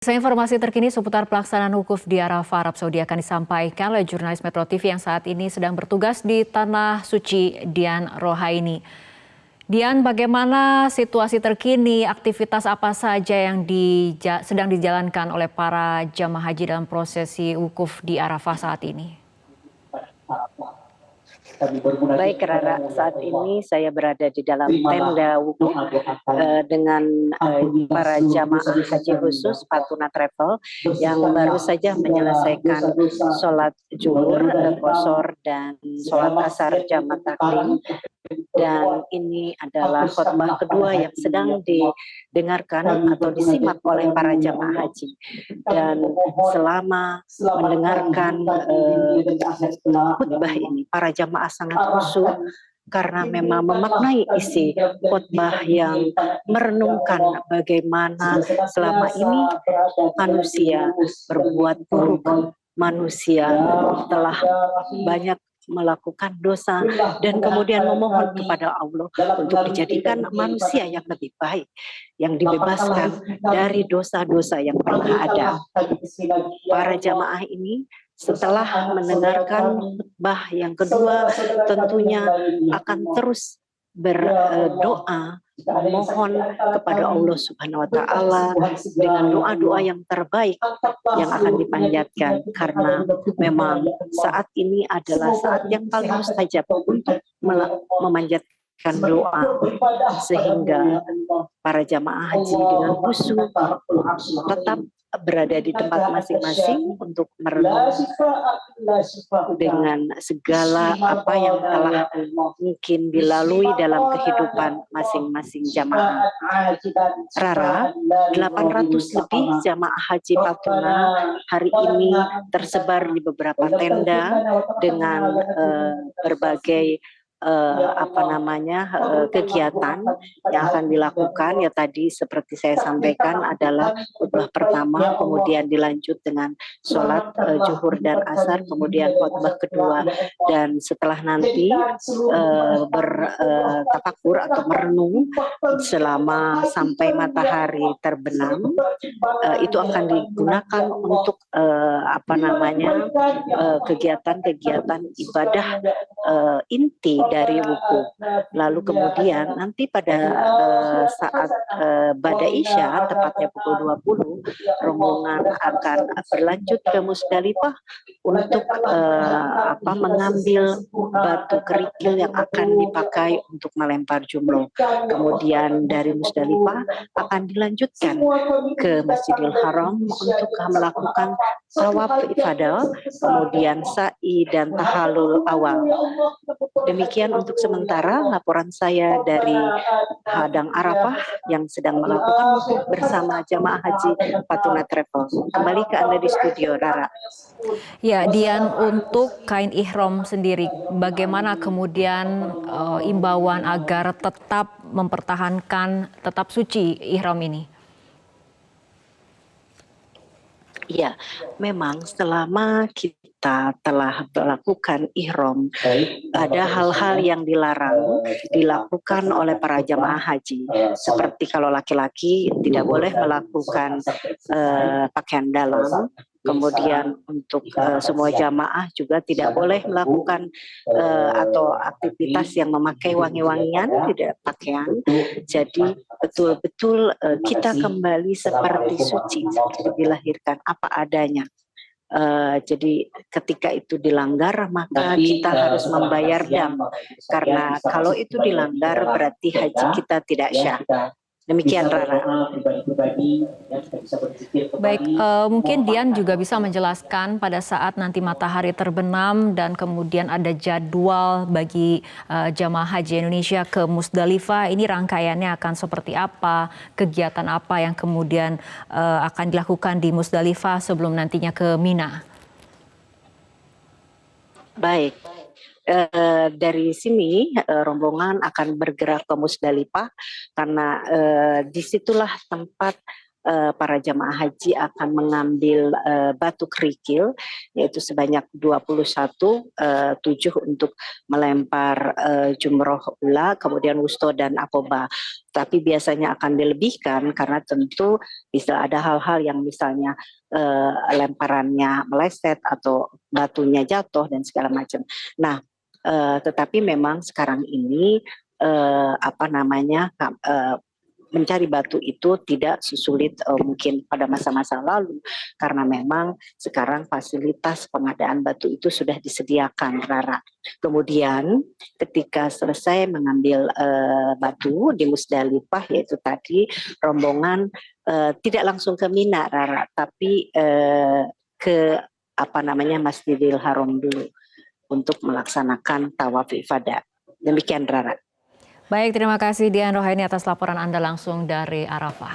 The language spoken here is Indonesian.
Informasi terkini seputar pelaksanaan wukuf di Arafah, Arab Saudi akan disampaikan oleh jurnalis Metro TV yang saat ini sedang bertugas di Tanah Suci, Dian Rohaini. Dian, bagaimana situasi terkini, aktivitas apa saja yang sedang dijalankan oleh para jamaah haji dalam prosesi wukuf di Arafah saat ini? Baik Rara, saat ini saya berada di dalam tenda wukuf dengan para jamaah haji khusus Patuna Travel yang baru saja menyelesaikan sholat zuhur, qosor dan sholat asar jamaah takdim. Dan ini adalah khutbah kedua yang sedang didengarkan atau disimak oleh para jamaah haji. Dan selama mendengarkan khutbah ini, para jamaah sangat khusyuk karena memang memaknai isi khutbah yang merenungkan bagaimana selama ini manusia berbuat buruk, manusia telah banyak melakukan dosa dan kemudian memohon kepada Allah untuk dijadikan manusia yang lebih baik, yang dibebaskan dari dosa-dosa yang pernah ada. Para jamaah ini setelah mendengarkan khutbah yang kedua tentunya akan terus berdoa mohon kepada Allah Subhanahu wa taala dengan doa-doa yang terbaik yang akan dipanjatkan, karena memang saat ini adalah saat yang paling mustajab untuk memanjatkan doa, sehingga para jamaah haji dengan khusyuk tetap berada di tempat masing-masing untuk merenung dengan segala apa yang telah mungkin dilalui dalam kehidupan masing-masing jamaah. Rara, 800 lebih jamaah haji Patuna hari ini tersebar di beberapa tenda dengan berbagai kegiatan yang akan dilakukan. Ya, tadi seperti saya sampaikan adalah khutbah pertama, kemudian dilanjut dengan sholat zuhur dan asar, kemudian khutbah kedua, dan setelah nanti bertafakur atau merenung selama sampai matahari terbenam, itu akan digunakan untuk kegiatan-kegiatan ibadah inti dari wukuf. Lalu kemudian nanti pada saat bada isya, tepatnya pukul 20, rombongan akan berlanjut ke Musdalifah untuk mengambil batu kerikil yang akan dipakai untuk melempar jumroh. Kemudian dari Musdalifah akan dilanjutkan ke Masjidil Haram untuk melakukan tawaf ifadah, kemudian sa'i dan tahalul awal. Demikian untuk sementara laporan saya dari Padang Arafah yang sedang melakukan wukuf bersama jamaah haji Patuna Travel. Kembali ke Anda di studio, Rara. Ya, Dian, untuk kain ihram sendiri, bagaimana kemudian imbauan agar tetap mempertahankan tetap suci ihram ini? Ya, memang selama kita telah melakukan ihram, ada hal-hal yang dilarang dilakukan oleh para jamaah haji. Seperti kalau laki-laki tidak boleh melakukan pakaian dalam. Kemudian untuk semua jamaah juga tidak boleh melakukan atau aktivitas yang memakai wangi-wangian, tidak pakaian. Jadi betul-betul kita kembali seperti suci, seperti dilahirkan apa adanya. Jadi ketika itu dilanggar maka kita harus membayar dam, karena kalau itu dilanggar berarti haji kita tidak syah. Demikian, Rara. Baik, mungkin Dian juga bisa menjelaskan pada saat nanti matahari terbenam dan kemudian ada jadwal bagi jamaah haji Indonesia ke Musdalifah, ini rangkaiannya akan seperti apa, kegiatan apa yang kemudian akan dilakukan di Musdalifah sebelum nantinya ke Mina? Baik. Dari sini rombongan akan bergerak ke Musdalifah karena disitulah tempat para jamaah haji akan mengambil batu kerikil, yaitu sebanyak 21, 7 untuk melempar jumroh ula, kemudian wusto dan akoba. Tapi biasanya akan dilebihkan karena tentu bisa ada hal-hal yang misalnya lemparannya meleset atau batunya jatuh dan segala macam. Nah, tetapi memang sekarang ini mencari batu itu tidak sesulit mungkin pada masa-masa lalu, karena memang sekarang fasilitas pengadaan batu itu sudah disediakan, Rara. Kemudian ketika selesai mengambil batu di Musdalifah, yaitu tadi rombongan tidak langsung ke Mina, Rara, tapi ke Masjidil Haram dulu untuk melaksanakan tawaf ifadah. Demikian, Rara. Baik, terima kasih Dian Rohaini atas laporan Anda langsung dari Arafah.